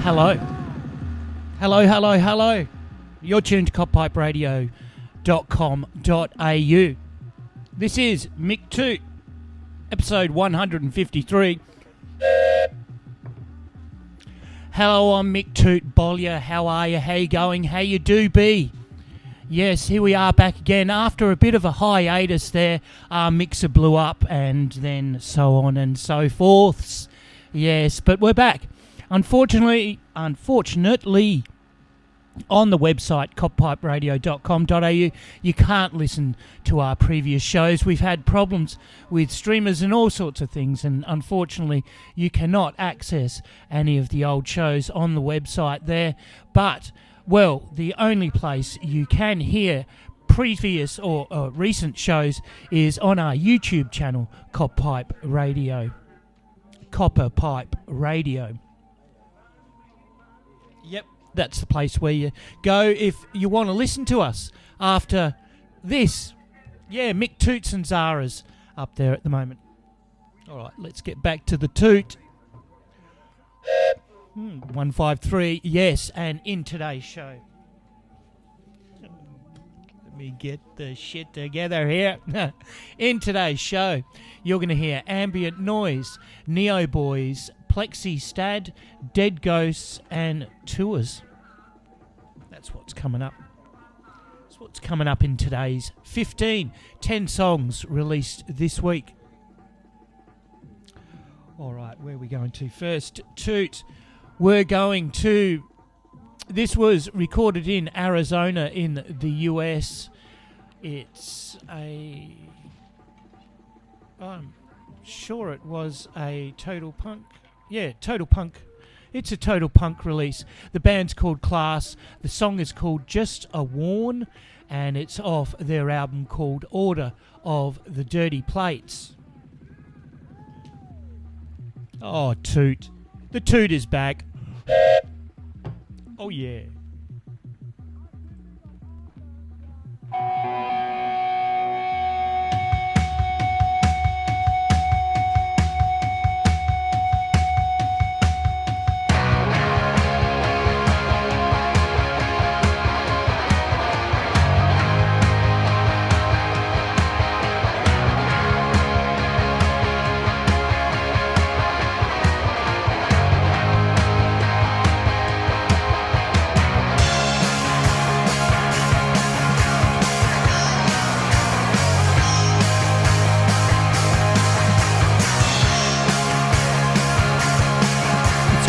Hello. Hello, hello, hello. You're tuned to coppiperadio.com.au. This is micktoot, episode 153. Hello, I'm micktoot Bollier. How are you? How you going? How you do be? Yes, here we are back again after a bit of a hiatus there. Our mixer blew up and then so on and so forth. Yes, but we're back. Unfortunately, on the website coppiperadio.com.au, you can't listen to our previous shows. We've had problems with streamers and all sorts of things, and unfortunately, you cannot access any of the old shows on the website there. But, well, the only place you can hear previous or recent shows is on our YouTube channel, Copper Pipe Radio. Yep, that's the place where you go if you want to listen to us after this. Yeah, Mick Toots and Zara's up there at the moment. All right, let's get back to the toot. 153, yes, and in today's show. Let me get the shit together here. In today's show, you're going to hear ambient noise, Neo Boys, Plexi Stad, Dead Ghosts, and Tours. That's what's coming up. That's what's coming up in today's 10 songs released this week. All right, where are we going to first? Toot. We're going to... This was recorded in Arizona in the US. It's a... I'm sure it was a Total Punk. Yeah, Total Punk. It's a Total Punk release. The band's called Class. The song is called Just a Warn, and it's off their album called Order of the Dirty Plates. Oh, toot. The toot is back. Oh, yeah.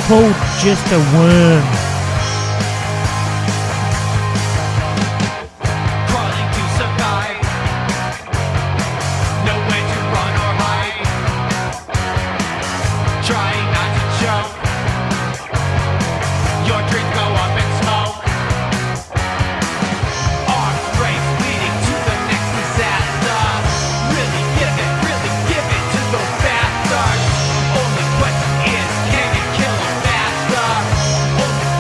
Called Just a Worm. Crawling to survive, nowhere to run or hide, trying not to choke, your dreams go up in smoke, arms race leading to the next disaster, really give it to those bastards, only question is, can you kill them faster? Only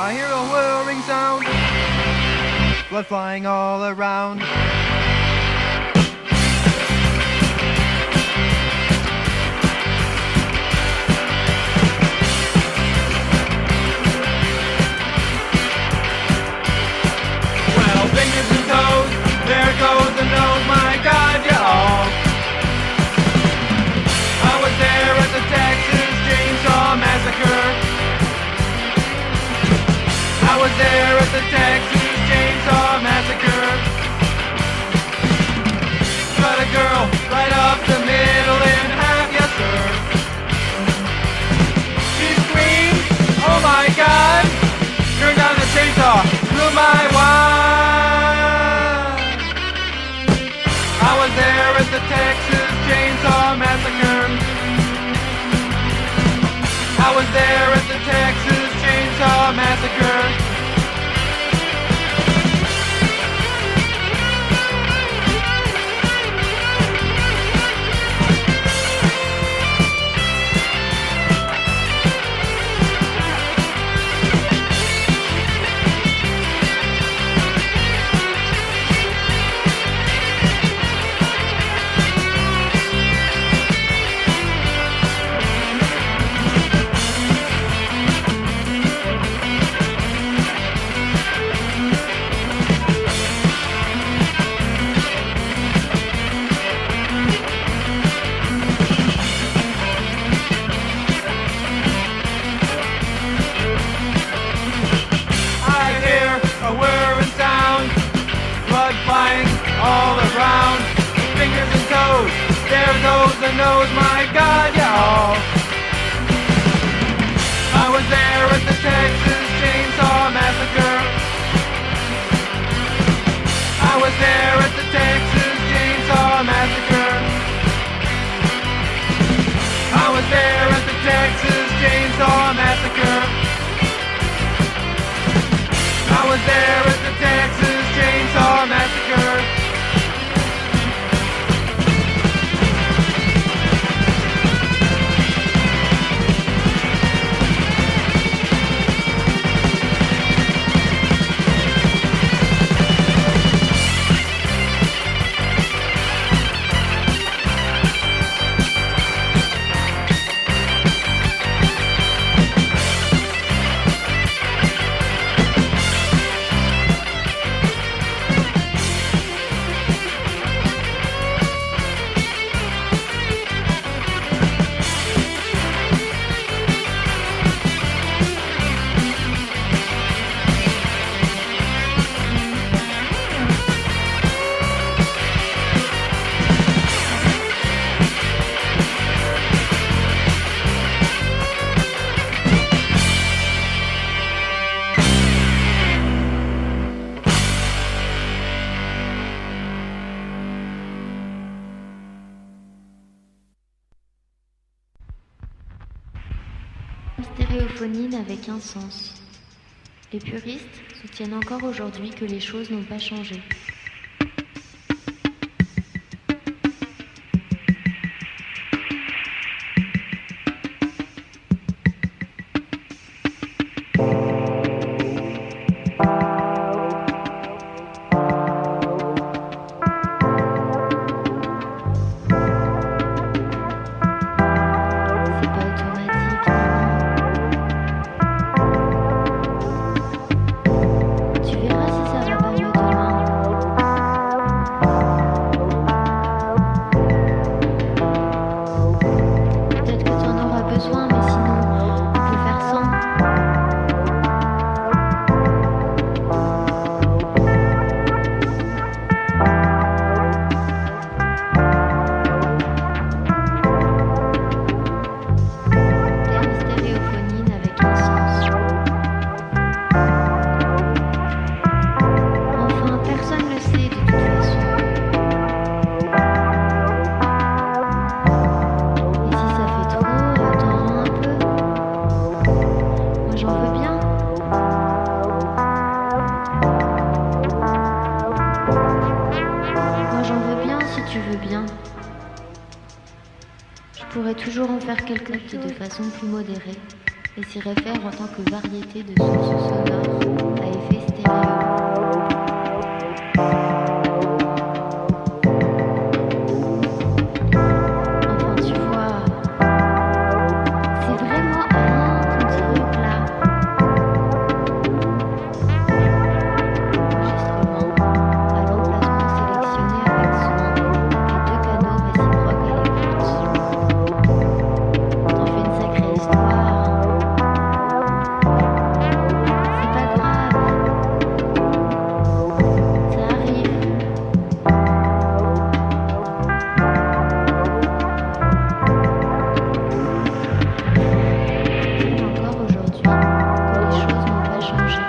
I hear a whirring sound, blood flying all around. Well, fingers and toes, there goes the nose, my God, y'all. I was there at the Texas Chainsaw Massacre. I was there at the Texas Chainsaw Massacre. Cut a girl right up the middle in half, yes sir. She screamed, oh my God. Turned down the chainsaw, blew my wine. I was there at the Texas Chainsaw Massacre. I was there at the Texas Chainsaw Massacre. All around, fingers and toes, there goes the nose, my God, y'all. I was there at the Texas Chainsaw Massacre. I was there at the Texas Chainsaw Massacre. I was there at the Texas Chainsaw Massacre. I was there at the Texas Chainsaw Massacre. La stéréophonie n'avait qu'un sens. Les puristes soutiennent encore aujourd'hui que les choses n'ont pas changé. Je pourrais toujours en faire quelques notes de façon plus modérée. et s'y réfère en tant que variété de sources sonores à effet stéréo. Enfin, tu vois, c'est vraiment rien ton truc là. Enregistrement à l'emplacement sélectionné avec soin et 2 canaux réciproques à l'écoute. T'en fais une sacrée histoire. C'est pas grave. Ça arrive. C'est encore aujourd'hui que les choses n'ont pas changé.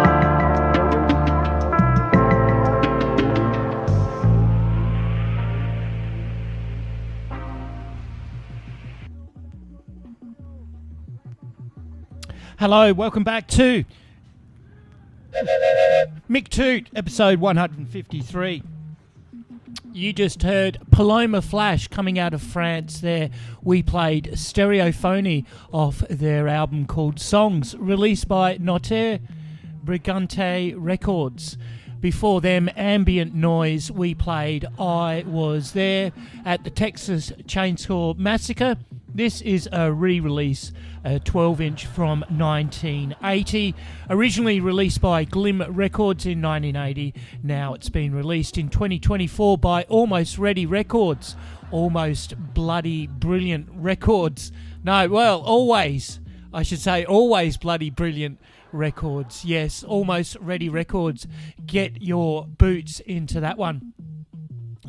Hello, welcome back to micktoot, episode 153. You just heard Paloma Flash coming out of France there. We played Stereophony off their album called Songs, released by Notaire Brigante Records. Before them, Ambient Noise, we played I Was There at the Texas Chainsaw Massacre. This is a re-release, a 12-inch from 1980. Originally released by Glim Records in 1980. Now it's been released in 2024 by Almost Ready Records. Almost Bloody Brilliant Records. No, well, always. I should say always Bloody Brilliant Records. Yes, Almost Ready Records. Get your boots into that one.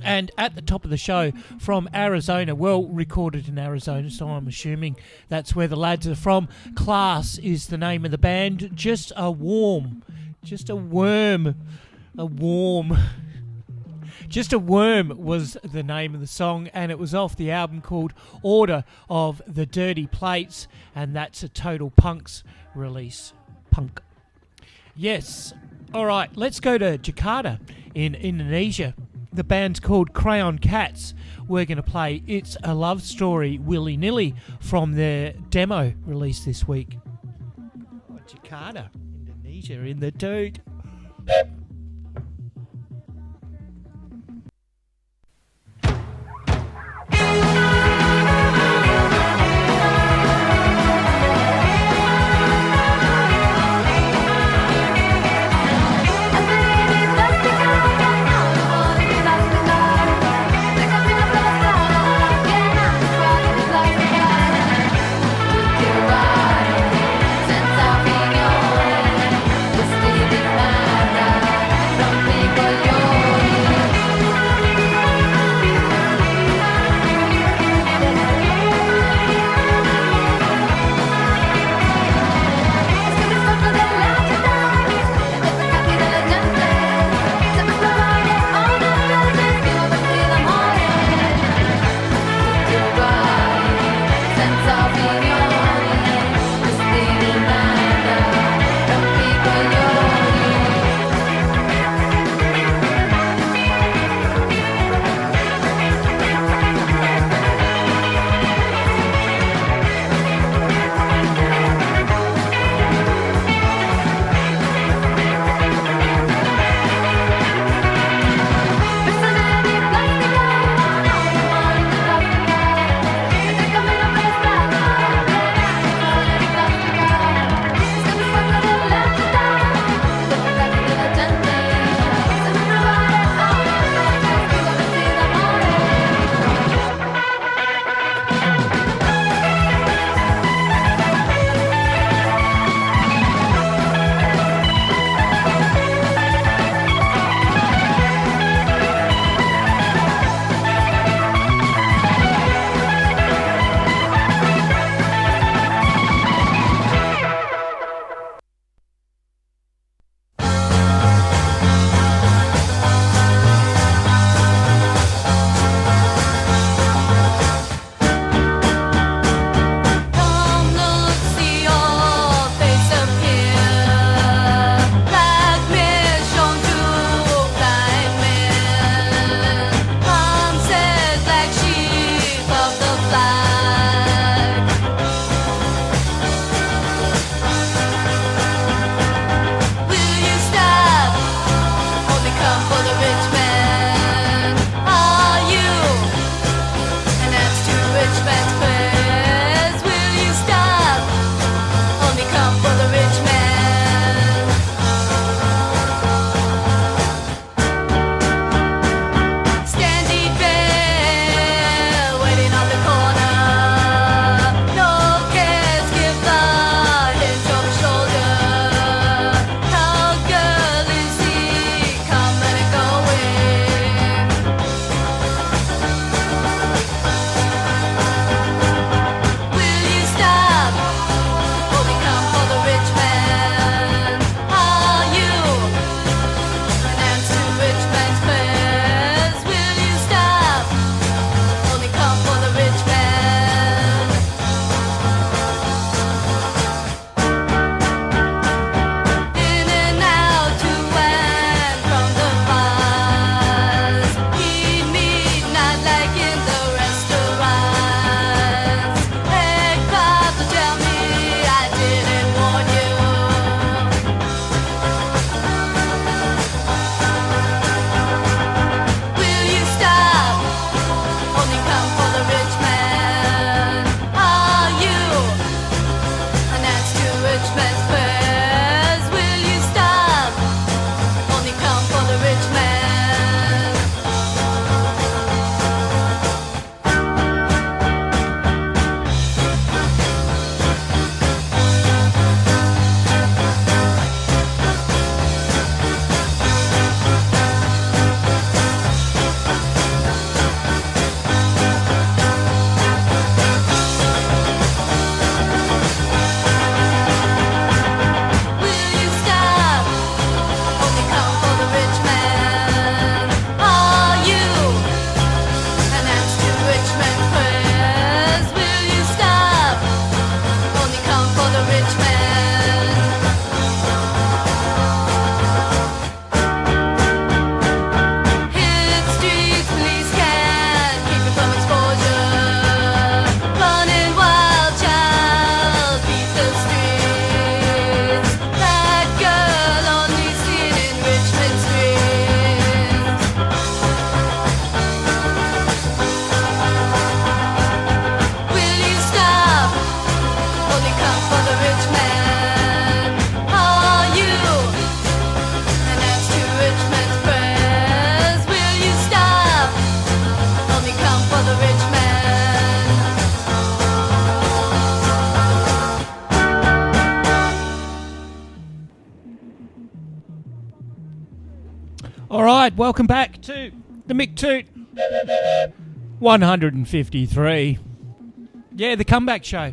And at the top of the show, from Arizona, well, recorded in Arizona, so I'm assuming that's where the lads are from. Class is the name of the band. Just a Worm was the name of the song, and it was off the album called Order of the Dirty Plates, and that's a Total Punks release. Punk. Yes. All right, let's go to Jakarta in Indonesia. The band's called Crayon Cats. We're going to play It's a Love Story willy-nilly from their demo released this week. Oh, Jakarta, Indonesia in the dude. Senza opinione, questi di merda. right, welcome back to the micktoot 153. Yeah, the comeback show.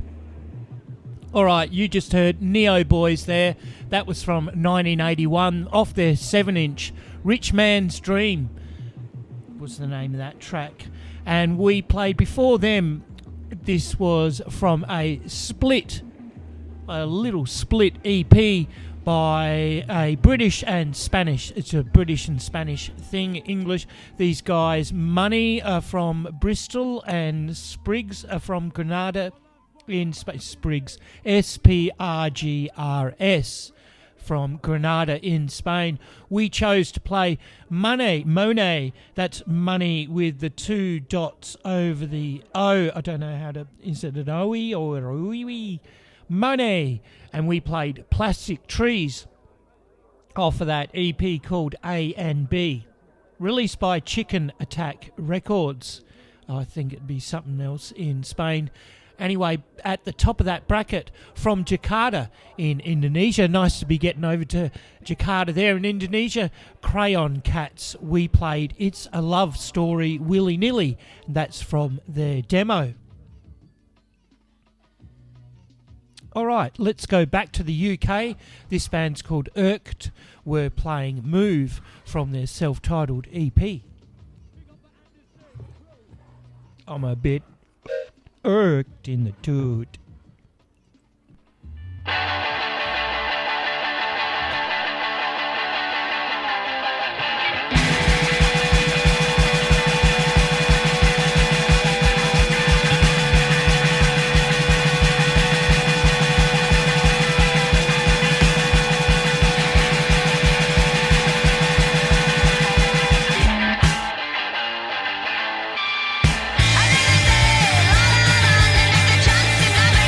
All right, you just heard Neo Boys there. That was from 1981 off their 7-inch. Rich Man's Dream was the name of that track. And we played before them. This was from a little split EP by a British and Spanish. It's a British and Spanish thing, English. These guys, Money, are from Bristol, and Spriggs are from Granada in Spriggs, Sprgrs, from Granada in Spain. We chose to play Monet, that's money with the 2 dots over the O. I don't know how to, is it an O-E or a O-E? Monet. And we played Plastic Trees off of that EP called A and B, released by Chicken Attack Records. I think it'd be something else in Spain. Anyway, at the top of that bracket, from Jakarta in Indonesia, nice to be getting over to Jakarta there in Indonesia, Crayon Cats, we played It's a Love Story Willy-Nilly. That's from their demo. All right, let's go back to the UK. This band's called Irked. We're playing Move from their self-titled EP. I'm a bit irked in the toot. Chance to never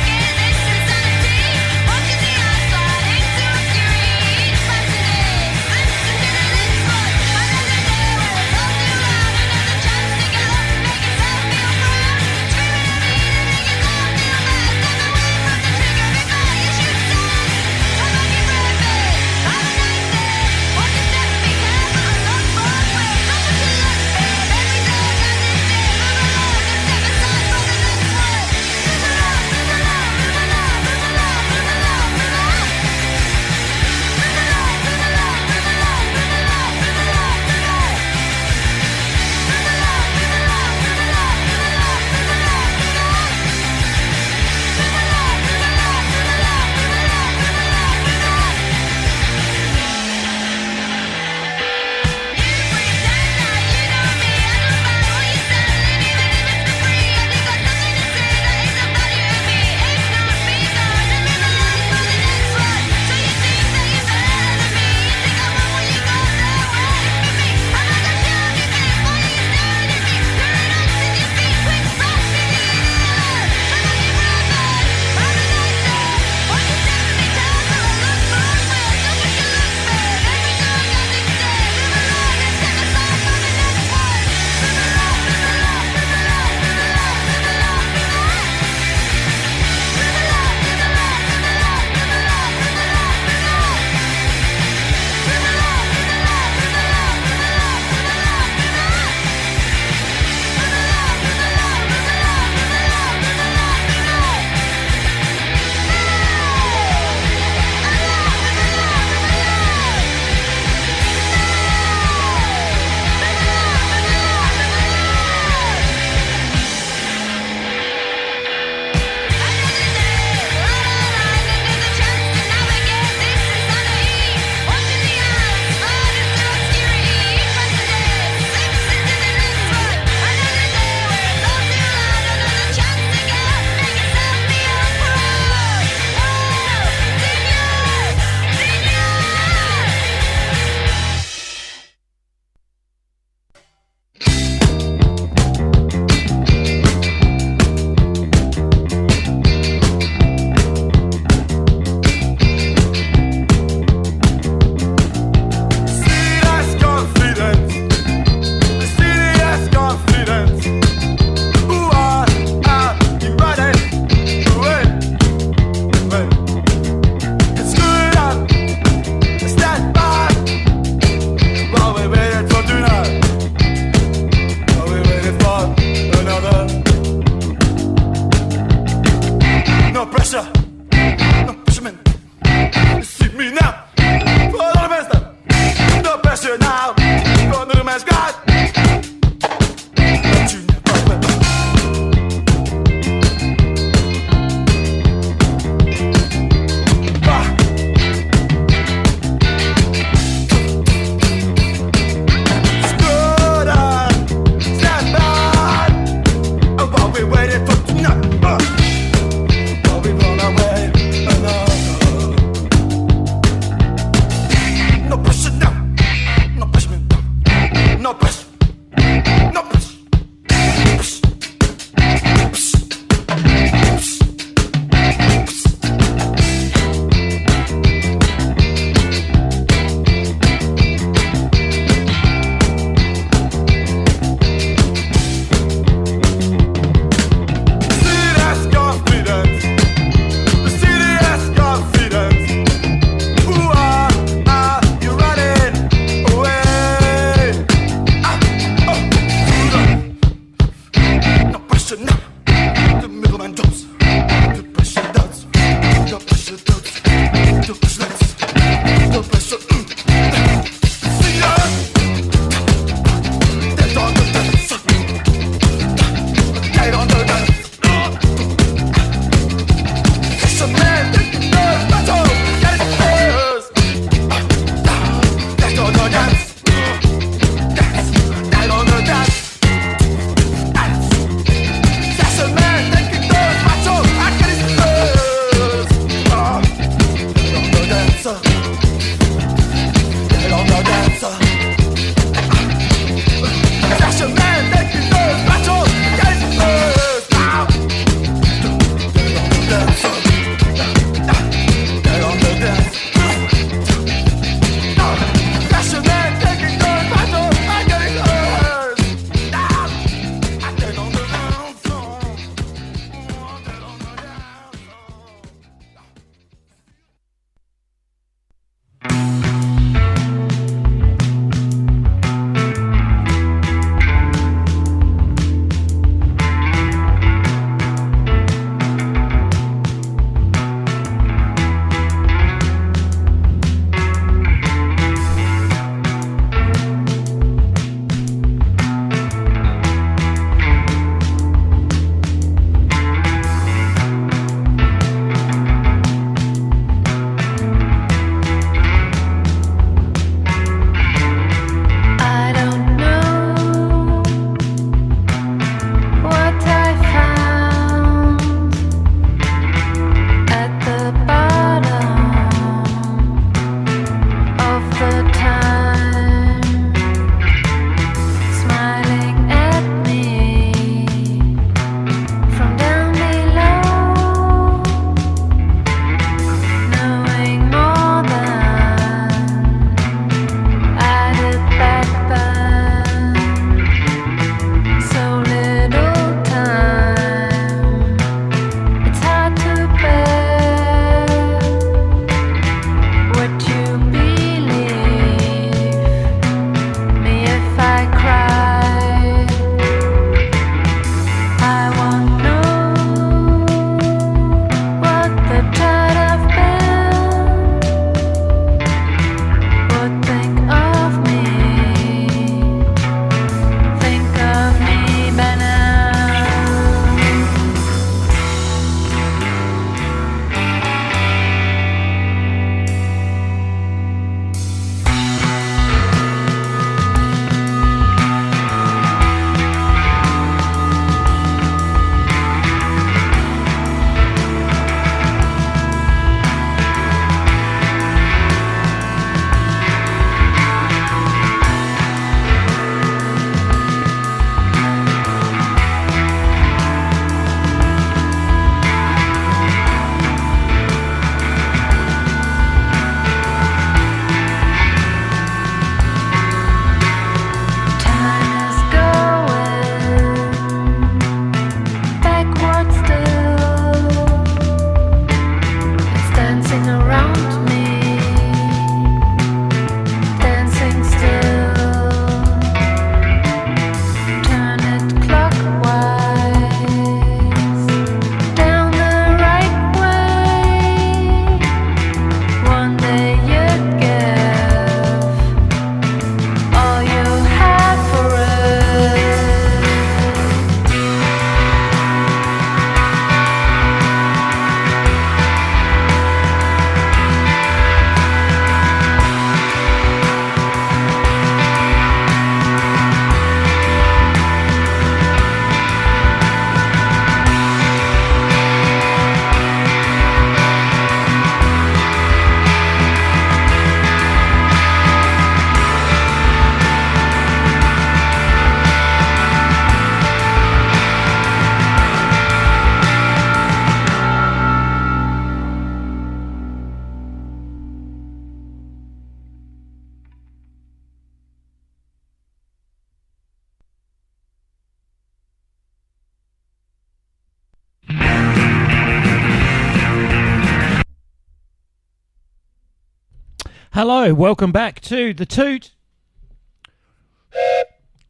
Hello, welcome back to the Toot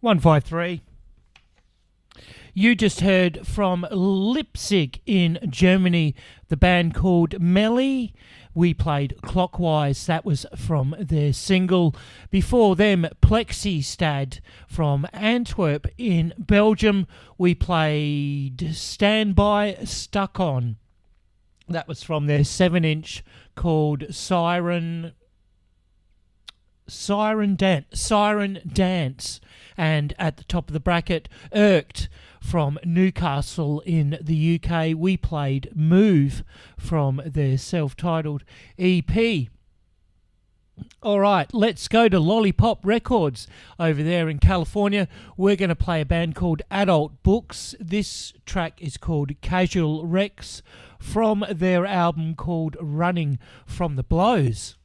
153. You just heard from Leipzig in Germany, the band called Melly. We played Clockwise. That was from their single. Before them, Plexistad from Antwerp in Belgium. We played Standby Stuck On. That was from their 7-inch called Siren Dance. And at the top of the bracket, Irked from Newcastle in the UK. We played Move from their self-titled EP. All right, let's go to Lollipop Records over there in California. We're going to play a band called Adult Books. This track is called Casual Rex from their album called Running from the Blows.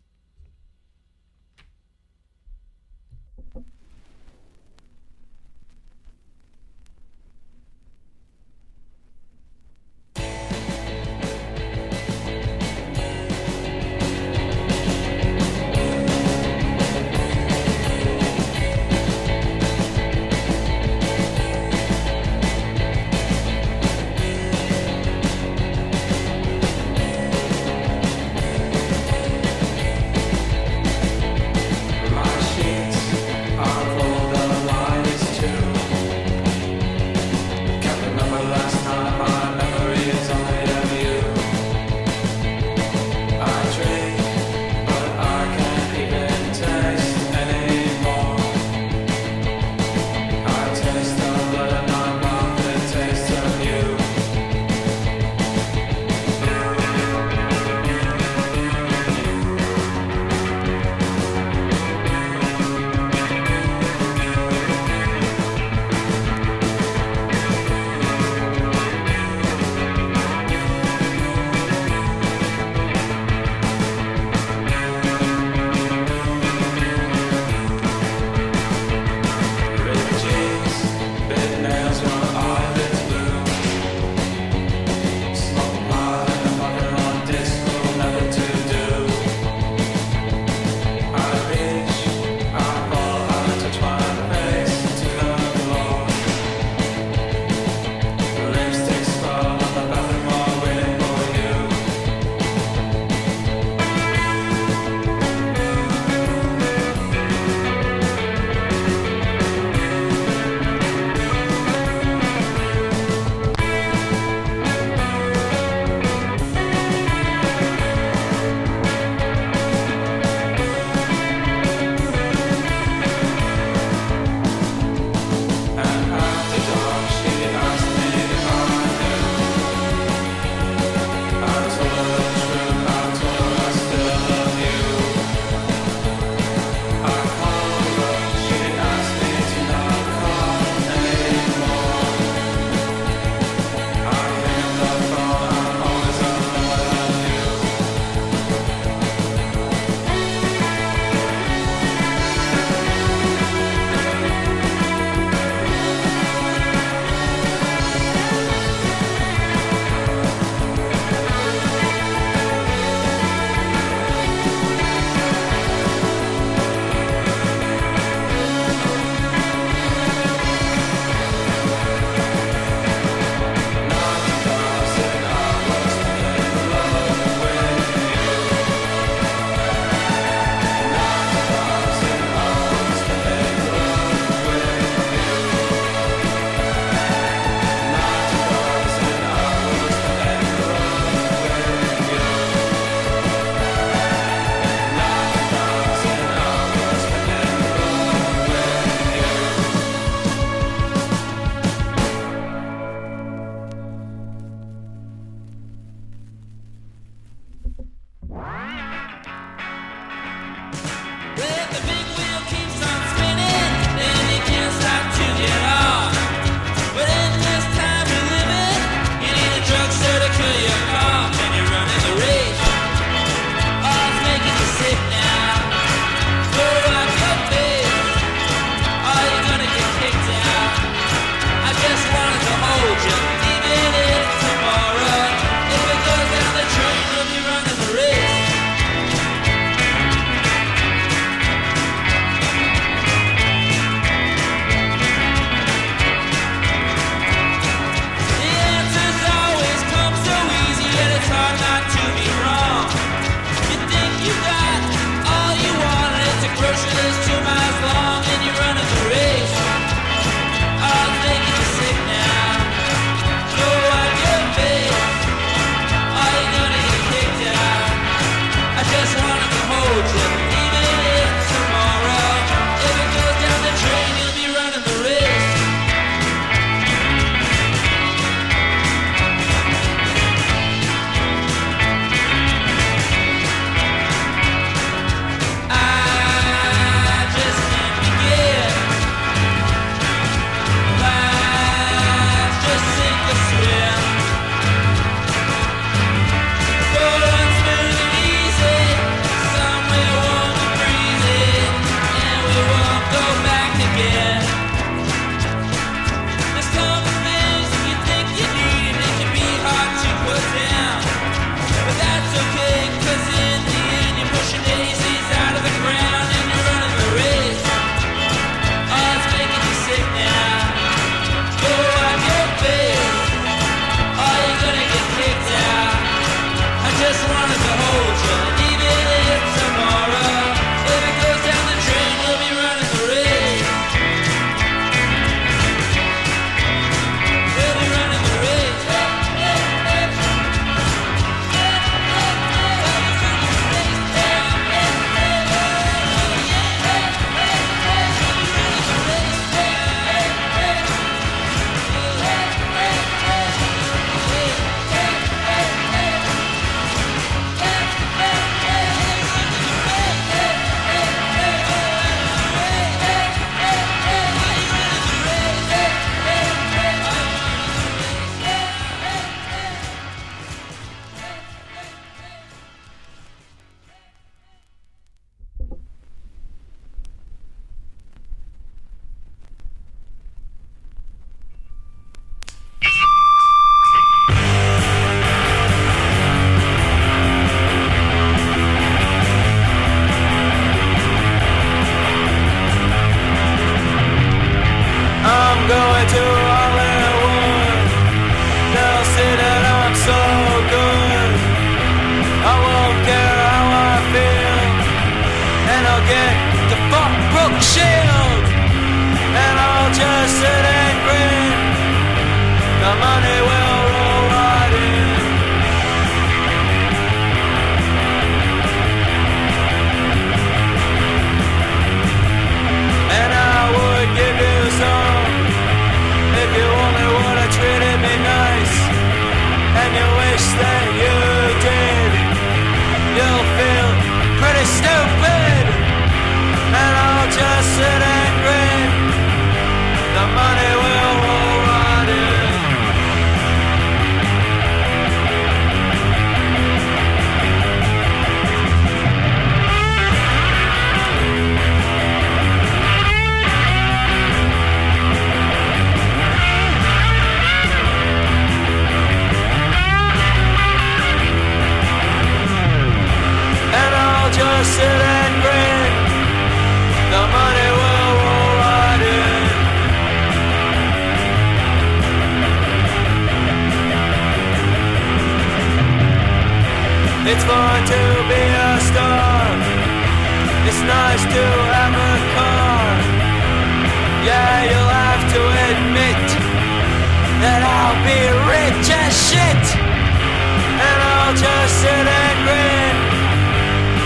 be rich as shit, and I'll just sit and grin.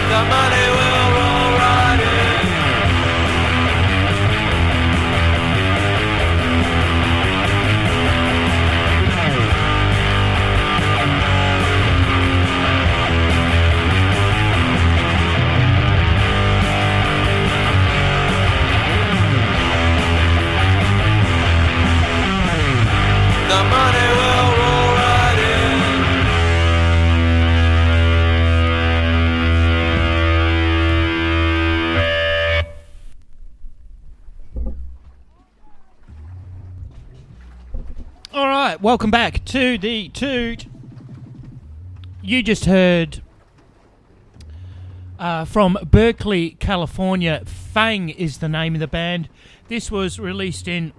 The money will roll right in. The money will roll right in. All right, welcome back to the Toot. You just heard from Berkeley, California. Fang is the name of the band. This was released in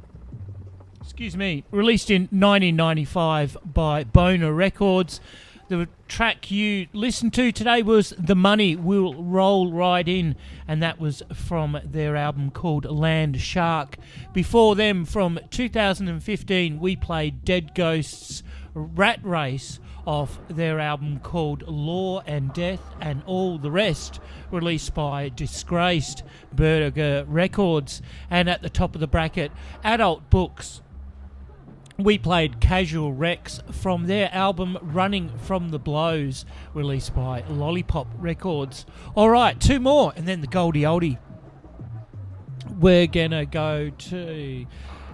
1995 by Boner Records. The track you listened to today was The Money Will Roll Right In, and that was from their album called Land Shark. Before them, from 2015, we played Dead Ghosts' Rat Race off their album called Law and Death and All the Rest, released by Disgraced Burger Records. And at the top of the bracket, Adult Books, we played Casual Rex from their album Running From the Blows, released by Lollipop Records. All right, two more, and then the Goldie Oldie. We're going to go to...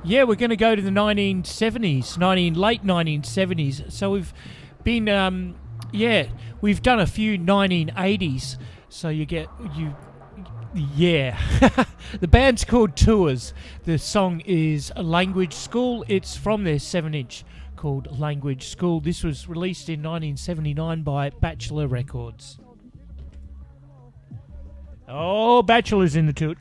Yeah, we're going to go to the 1970s, late 1970s. So we've been... we've done a few 1980s. So Yeah. The band's called Tours. The song is Language School. It's from their 7-inch called Language School. This was released in 1979 by Bachelor Records. Oh, Bachelor's in the Toot.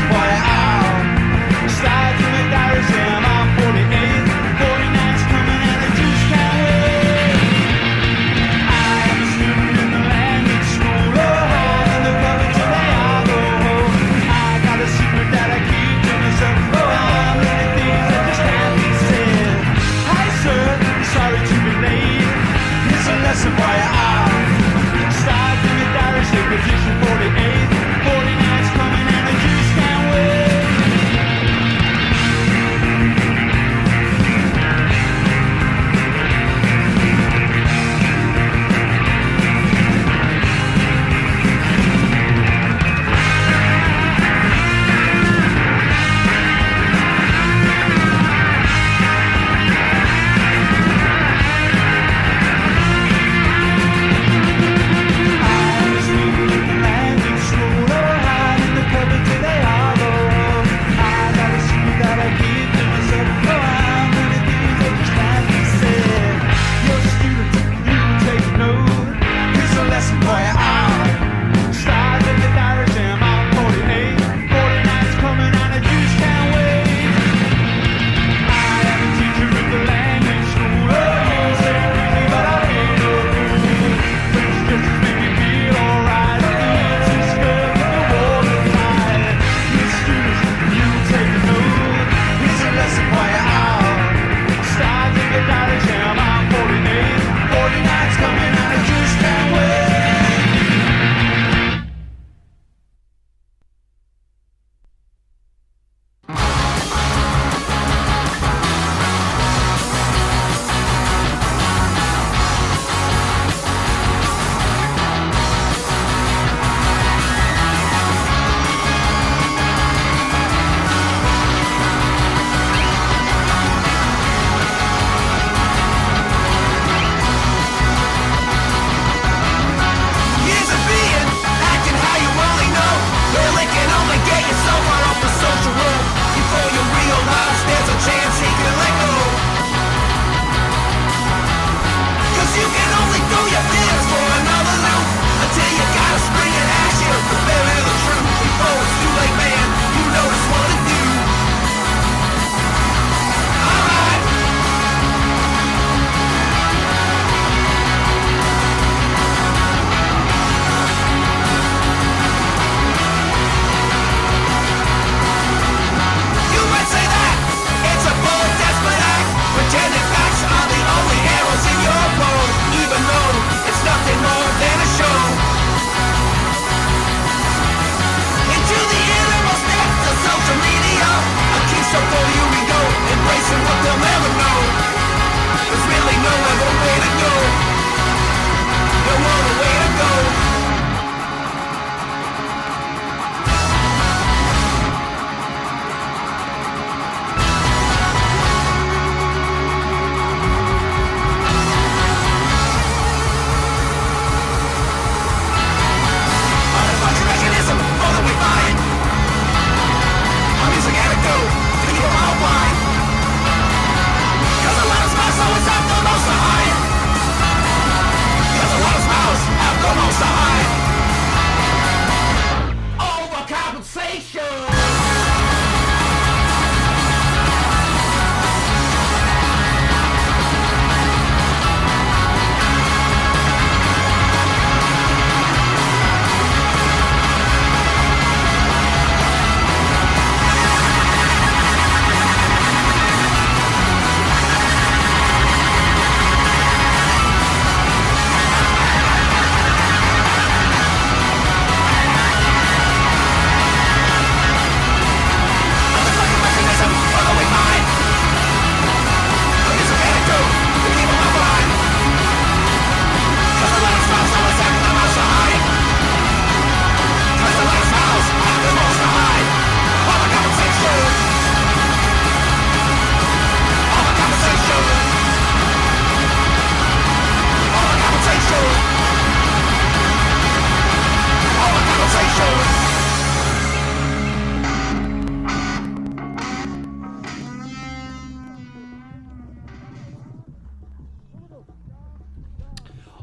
Boy,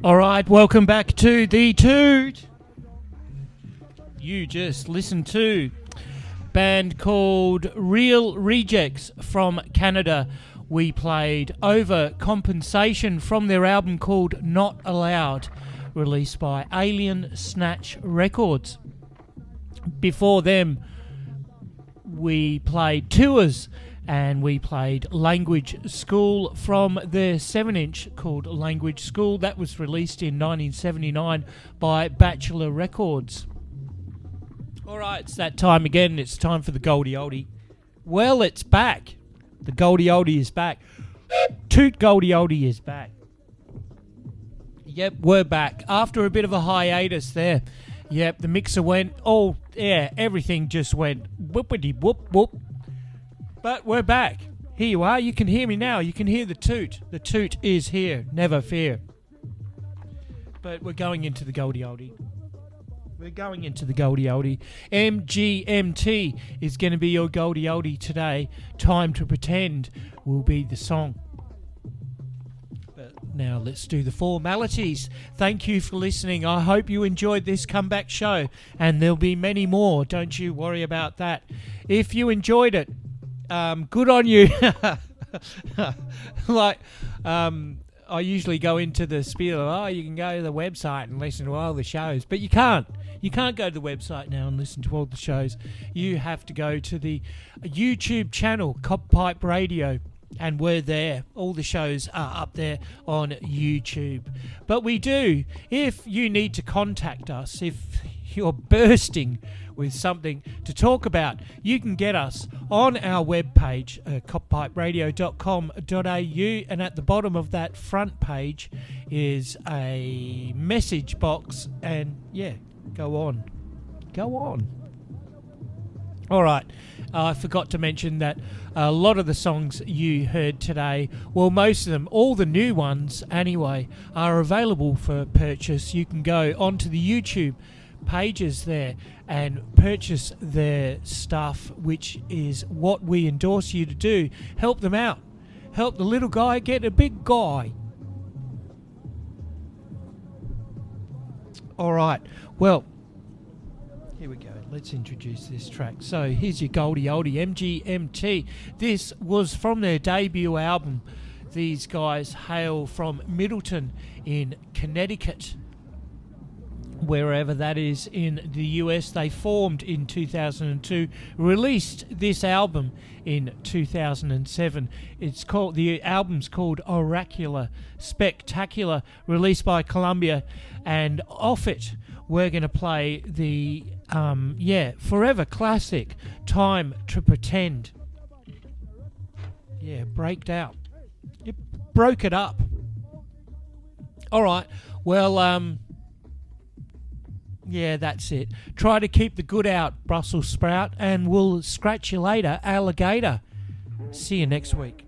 All right, welcome back to the Toot. You just listened to band called Real Rejects from Canada. We played Overcompensation from their album called Not Allowed, released by Alien Snatch Records. Before them, we played Tours, and we played Language School from their 7-inch called Language School. That was released in 1979 by Bachelor Records. Alright, it's that time again. It's time for the Goldie Oldie. Well, it's back. The Goldie Oldie is back. Toot Goldie Oldie is back. Yep, we're back. After a bit of a hiatus there. Yep, the mixer went, everything just went whoopity whoop whoop. But we're back. Here you are. You can hear me now. You can hear the toot. The toot is here. Never fear. But we're going into the Goldie Oldie. We're going into the Goldie Oldie. MGMT is going to be your Goldie Oldie today. Time to Pretend will be the song. But now let's do the formalities. Thank you for listening. I hope you enjoyed this comeback show. And there'll be many more. Don't you worry about that. If you enjoyed it, good on you. I usually go into the spiel of, you can go to the website and listen to all the shows. But you can't. You can't go to the website now and listen to all the shows. You have to go to the YouTube channel, Cop Pipe Radio, and we're there. All the shows are up there on YouTube. But we do, if you need to contact us, if you're bursting with something to talk about, you can get us on our webpage, coppiperadio.com.au, and at the bottom of that front page is a message box, and go on. All right, I forgot to mention that a lot of the songs you heard today, well, most of them, all the new ones anyway, are available for purchase. You can go onto the YouTube pages there and purchase their stuff, which is what we endorse you to do. Help them out. Help the little guy get a big guy. All right. Well, here we go. Let's introduce this track. So here's your Goldie Oldie, MGMT. This was from their debut album. These guys hail from Middleton in Connecticut, wherever that is in the US. They formed in 2002, released this album in 2007. The album's called Oracular Spectacular, released by Columbia, and off it we're going to play the forever classic Time to Pretend. Braked out. It broke it up. All right, well, that's it. Try to keep the good out, Brussels sprout, and we'll scratch you later, alligator. See you next week.